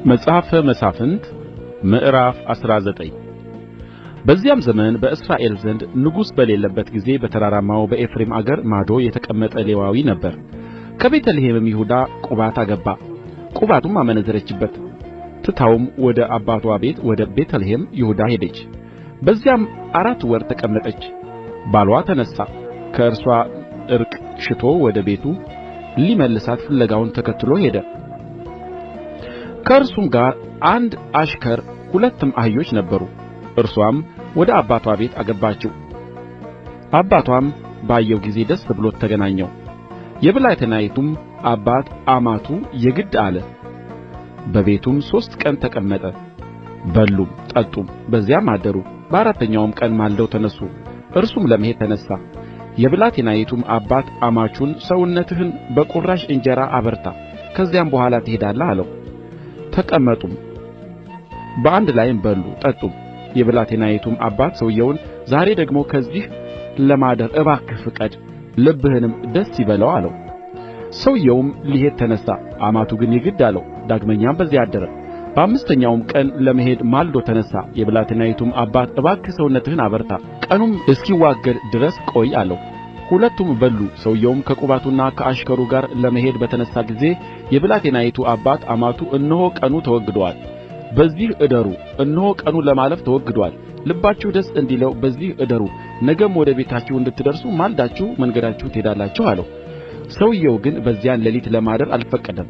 መጽሐፈ መሣፍንት ምዕራፍ 19 በዚያም ዘመን በእስራኤል ዘንድ ንጉሥ በሌለበት ጊዜ በተራራማው በኤፍሬም አገር ማዶ የተቀመጠ ሌዋዊ ነበረ። ከቤተ ልሔምም ይሁዳ ቁባት አገባ። ቁባቱም አመነዘረችበት። ትታውም ወደ አባትዋ ቤት ወደ ቤተ ልሔም ይሁዳ ሄደች። በዚያም 4 ወር ተቀመጠች። ባልዋ ተነሣ፣ ከእርስዋ ዕርቅ ሽቶ ወደ ቤቱ ሊመልሳት ፍለጋውን ተከትሎ ሄደ። ከእርሱም ጋር 1 አሽከር 2ም አህዮች ነበሩ። እርሷም ወደ አባትዋ ቤት አገባችው። አባትዋም ባየው ጊዜ ደስ ብሎት ተገናኘው። የብላቴናይቱም አባት አማቱ የግድ አለ። በቤቱም 3 ቀን ተቀመጠ። በሉም ጠጡም፣ በዚያም አደሩ። በአራተኛውም ቀን ማልደው ተነሡ። እርሱም ለመሄድ ተነሣ። የብላቴናይቱም አባት አማቹን ሰውነትህን በቍራሽ እንጀራ አበርታ፣ ከዚያም በኋላ ትሄዳለህ አለው። ተቀመጡም፣ በአንድ ላይም በሉ ጠጡም። የብላቴናይቱም አባት ሰውዮውን ዛሬ ደግሞ ከዚህ ለማደር እባክህ ፍቀድ፣ ልብህንም ደስ ይበለው አለው። ሰውዮውም ሊሄድ ተነሣ። አማቱ ግን የግድ አለው። ዳግመኛም በዚያ አደረ። በአምስተኛውም ቀን ለመሄድ ማልዶ ተነሣ። የብላቴናይቱም አባት እባክህ ሰውነትህን አበርታ፣ ቀኑም እስኪዋገድ ድረስ ቆይ አለው። ሁለቱም በሉ። ሰውዮውም ከቁባቱና ከአሽከሩ ጋር ለመሄድ በተነሣ ጊዜ የብላቴናይቱ አባት አማቱ እነሆ ቀኑ ተወግዶአል፣ በዚህ እደሩ፣ እነሆ ቀኑ ለማለፍ ተወግዶአል፣ ልባችሁ ደስ እንዲለው በዚህ እደሩ፣ ነገም ወደ ቤታችሁ እንድትደርሱ ማልዳችሁ መንገዳችሁን ትሄዳላችሁ አለው። ሰውዮው ግን በዚያን ሌሊት ለማደር አልፈቀደም።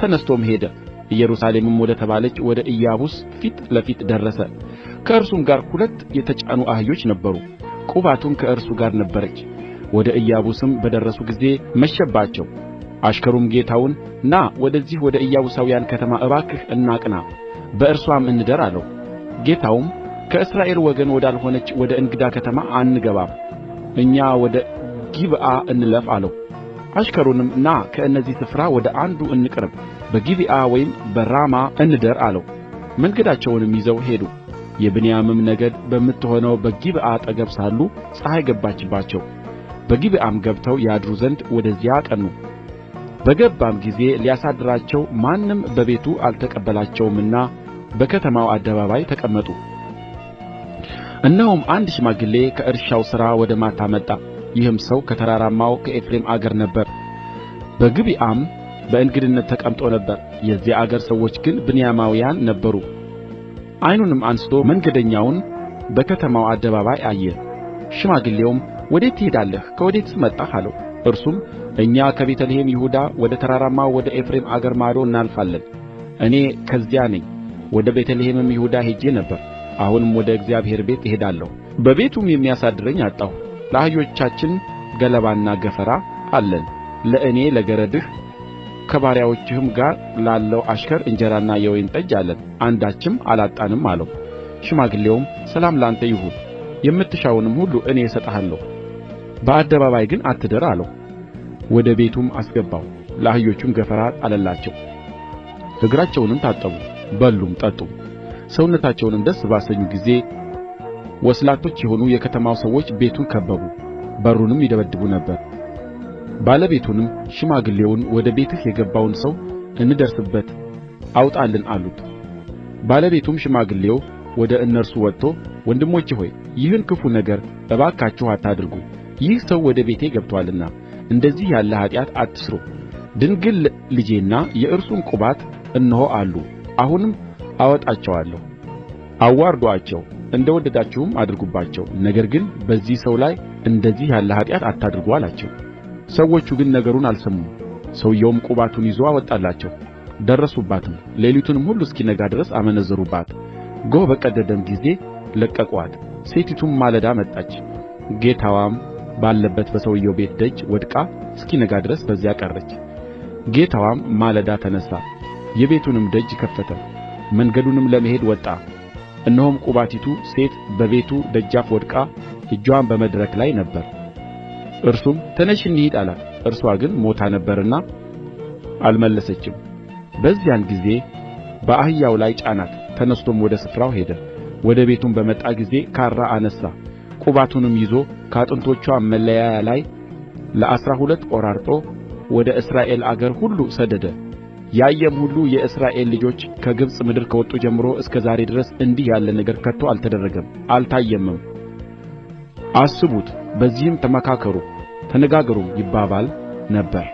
ተነሥቶም ሄደ። ኢየሩሳሌምም ወደ ተባለች ወደ ኢያቡስ ፊት ለፊት ደረሰ። ከእርሱም ጋር 2 የተጫኑ አህዮች ነበሩ። ቁባቱም ከእርሱ ጋር ነበረች። ወደ ኢያቡስም በደረሱ ጊዜ መሸባቸው። አሽከሩም ጌታውን ና ወደዚህ ወደ ኢያቡሳውያን ከተማ እባክህ እናቅና፣ በእርሷም እንደር አለው። ጌታውም ከእስራኤል ወገን ወዳልሆነች ወደ እንግዳ ከተማ አንገባም፣ እኛ ወደ ጊብዓ እንለፍ አለው። አሽከሩንም ና ከእነዚህ ስፍራ ወደ አንዱ እንቅረብ፣ በጊብዓ ወይም በራማ እንደር አለው። መንገዳቸውንም ይዘው ሄዱ። የብንያምም ነገድ በምትሆነው በጊብዓ አጠገብ ሳሉ ፀሐይ ገባችባቸው። በጊብዓም ገብተው ያድሩ ዘንድ ወደዚያ አቀኑ። በገባም ጊዜ ሊያሳድራቸው ማንም በቤቱ አልተቀበላቸውምና በከተማው አደባባይ ተቀመጡ። እነሆም አንድ ሽማግሌ ከእርሻው ሥራ ወደ ማታ መጣ። ይህም ሰው ከተራራማው ከኤፍሬም አገር ነበረ። በጊብዓም በእንግድነት ተቀምጦ ነበር። የዚያ አገር ሰዎች ግን ብንያማውያን ነበሩ። ዓይኑንም አንሥቶ መንገደኛውን በከተማው አደባባይ አየ። ሽማግሌውም ወዴት ትሄዳለህ? ከወዴትስ መጣህ? አለው። እርሱም እኛ ከቤተ ልሔም ይሁዳ ወደ ተራራማው ወደ ኤፍሬም አገር ማዶ እናልፋለን። እኔ ከዚያ ነኝ። ወደ ቤተ ልሔምም ይሁዳ ሄጄ ነበር። አሁንም ወደ እግዚአብሔር ቤት እሄዳለሁ። በቤቱም የሚያሳድረኝ አጣሁ። ለአህዮቻችን ገለባና ገፈራ አለን፣ ለእኔ ለገረድህ ከባሪያዎችህም ጋር ላለው አሽከር እንጀራና የወይን ጠጅ አለን፣ አንዳችም አላጣንም አለው። ሽማግሌውም ሰላም ላንተ ይሁን፣ የምትሻውንም ሁሉ እኔ እሰጥሃለሁ፣ በአደባባይ ግን አትደር አለው። ወደ ቤቱም አስገባው። ለአህዮቹም ገፈራ ጣለላቸው። እግራቸውንም ታጠቡ፣ በሉም ጠጡም። ሰውነታቸውንም ደስ ባሰኙ ጊዜ ወስላቶች የሆኑ የከተማው ሰዎች ቤቱን ከበቡ፣ በሩንም ይደበድቡ ነበር። ባለቤቱንም ሽማግሌውን ወደ ቤትህ የገባውን ሰው እንደርስበት አውጣልን አሉት። ባለቤቱም ሽማግሌው ወደ እነርሱ ወጥቶ ወንድሞቼ ሆይ ይህን ክፉ ነገር እባካችሁ አታድርጉ፣ ይህ ሰው ወደ ቤቴ ገብቶአልና እንደዚህ ያለ ኃጢአት አትሥሩ። ድንግል ልጄና የእርሱም ቁባት እነሆ አሉ፣ አሁንም አወጣቸዋለሁ። አዋርዱአቸው፣ እንደ ወደዳችሁም አድርጉባቸው፣ ነገር ግን በዚህ ሰው ላይ እንደዚህ ያለ ኃጢአት አታድርጉ አላቸው። ሰዎቹ ግን ነገሩን አልሰሙም። ሰውዮውም ቁባቱን ይዞ አወጣላቸው። ደረሱባትም፣ ሌሊቱንም ሁሉ እስኪነጋ ድረስ አመነዘሩባት። ጎህ በቀደደም ጊዜ ለቀቁአት። ሴቲቱም ማለዳ መጣች። ጌታዋም ባለበት በሰውዮው ቤት ደጅ ወድቃ እስኪነጋ ድረስ በዚያ ቀረች። ጌታዋም ማለዳ ተነሣ፣ የቤቱንም ደጅ ከፈተ፣ መንገዱንም ለመሄድ ወጣ። እነሆም ቁባቲቱ ሴት በቤቱ ደጃፍ ወድቃ እጅዋም በመድረክ ላይ ነበር። እርሱም ተነሺ እንሂድ አላት። እርስዋ ግን ሞታ ነበርና አልመለሰችም። በዚያን ጊዜ በአህያው ላይ ጫናት። ተነሥቶም ወደ ስፍራው ሄደ። ወደ ቤቱም በመጣ ጊዜ ካራ አነሣ። ቁባቱንም ይዞ ከአጥንቶቿ መለያያ ላይ ለ12 ቈራርጦ ወደ እስራኤል አገር ሁሉ ሰደደ። ያየም ሁሉ የእስራኤል ልጆች ከግብጽ ምድር ከወጡ ጀምሮ እስከ ዛሬ ድረስ እንዲህ ያለ ነገር ከቶ አልተደረገም አልታየምም። አስቡት፣ በዚህም ተመካከሩ ተነጋገሩም ይባባል ነበር።